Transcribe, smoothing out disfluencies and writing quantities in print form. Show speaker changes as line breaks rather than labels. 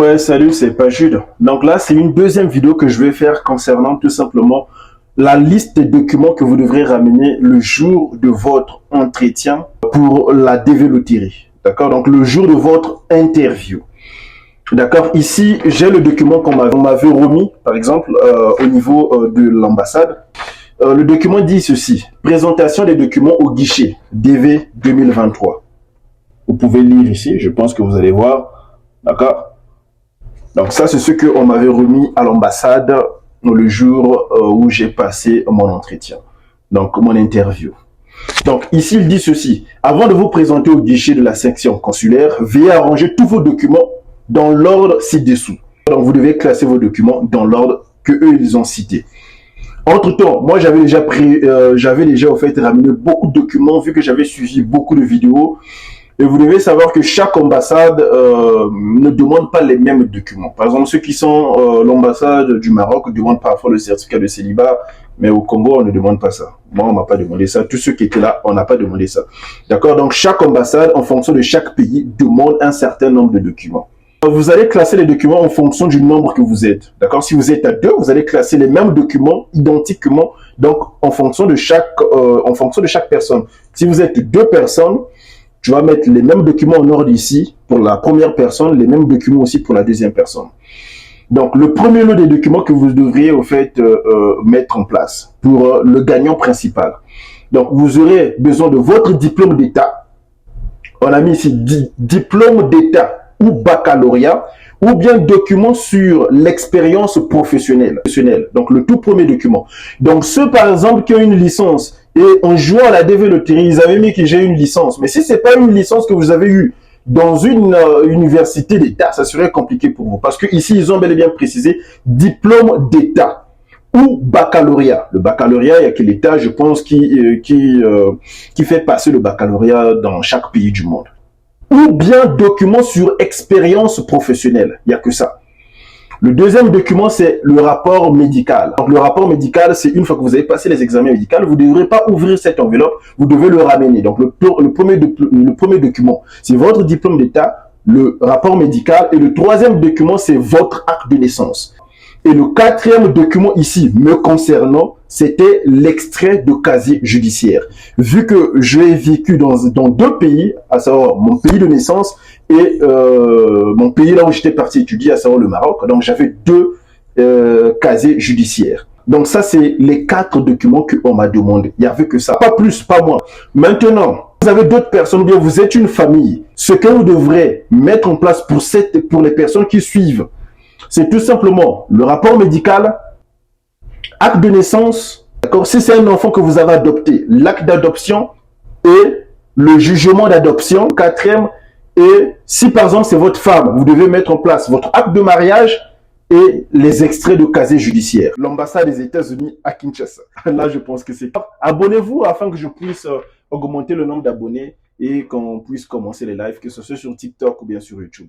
Ouais, salut, c'est pas Jude. Donc là, c'est une deuxième vidéo que je vais faire concernant tout simplement la liste des documents que vous devrez ramener le jour de votre entretien pour la DV Loterie. D'accord? Donc le jour de votre interview. D'accord? Ici, j'ai le document qu'on m'avait remis, par exemple, au niveau de l'ambassade. Le document dit ceci: présentation des documents au guichet DV 2023. Vous pouvez lire ici, je pense que vous allez voir. D'accord? Donc ça, c'est ce qu'on m'avait remis à l'ambassade le jour où j'ai passé mon entretien, donc mon interview. Donc ici, il dit ceci: avant de vous présenter au guichet de la section consulaire, veuillez arranger tous vos documents dans l'ordre ci-dessous. Donc vous devez classer vos documents dans l'ordre que eux ils ont cité. Entre-temps, moi j'avais déjà au fait ramené beaucoup de documents vu que j'avais suivi beaucoup de vidéos. Et vous devez savoir que chaque ambassade ne demande pas les mêmes documents. Par exemple, ceux qui sont l'ambassade du Maroc demandent parfois le certificat de célibat, mais au Congo, on ne demande pas ça. Moi, on m'a pas demandé ça. Tous ceux qui étaient là, on n'a pas demandé ça. D'accord? Donc, chaque ambassade, en fonction de chaque pays, demande un certain nombre de documents. Vous allez classer les documents en fonction du nombre que vous êtes. D'accord? Si vous êtes à 2, vous allez classer les mêmes documents identiquement, donc en fonction de chaque personne. Si vous êtes 2 personnes, tu vas mettre les mêmes documents en ordre ici pour la première personne, les mêmes documents aussi pour la deuxième personne. Donc, le premier lot des documents que vous devriez au fait mettre en place pour le gagnant principal. Donc, vous aurez besoin de votre diplôme d'État. On a mis ici diplôme d'État ou baccalauréat, ou bien document sur l'expérience professionnelle. Donc, le tout premier document. Donc, ceux, par exemple, qui ont une licence et en jouant à la DV Loterie, ils avaient mis que j'ai une licence. Mais si ce n'est pas une licence que vous avez eue dans une université d'État, ça serait compliqué pour vous. Parce que ici, ils ont bel et bien précisé diplôme d'État ou baccalauréat. Le baccalauréat, il n'y a que l'État, je pense, qui fait passer le baccalauréat dans chaque pays du monde. Ou bien document sur expérience professionnelle. Il n'y a que ça. Le deuxième document, c'est le rapport médical. Donc, le rapport médical, c'est une fois que vous avez passé les examens médicaux, vous ne devrez pas ouvrir cette enveloppe, vous devez le ramener. Donc, le premier document, c'est votre diplôme d'État, le rapport médical. Et le troisième document, c'est votre acte de naissance. Et le quatrième document ici, me concernant, c'était l'extrait de casier judiciaire. Vu que j'ai vécu dans 2 pays, à savoir mon pays de naissance et mon pays là où j'étais parti étudier, à savoir le Maroc, donc j'avais 2 casiers judiciaires. Donc ça, c'est les 4 documents qu'on m'a demandé. Il n'y avait que ça, pas plus, pas moins. Maintenant, vous avez d'autres personnes, ou bien vous êtes une famille. Ce que vous devrez mettre en place pour les personnes qui suivent, c'est tout simplement le rapport médical, acte de naissance, d'accord? Si c'est un enfant que vous avez adopté, l'acte d'adoption et le jugement d'adoption, quatrième. Et si par exemple c'est votre femme, vous devez mettre en place votre acte de mariage et les extraits de casier judiciaire. L'ambassade des États-Unis à Kinshasa. Là, je pense que c'est top. Abonnez-vous afin que je puisse augmenter le nombre d'abonnés et qu'on puisse commencer les lives, que ce soit sur TikTok ou bien sur YouTube.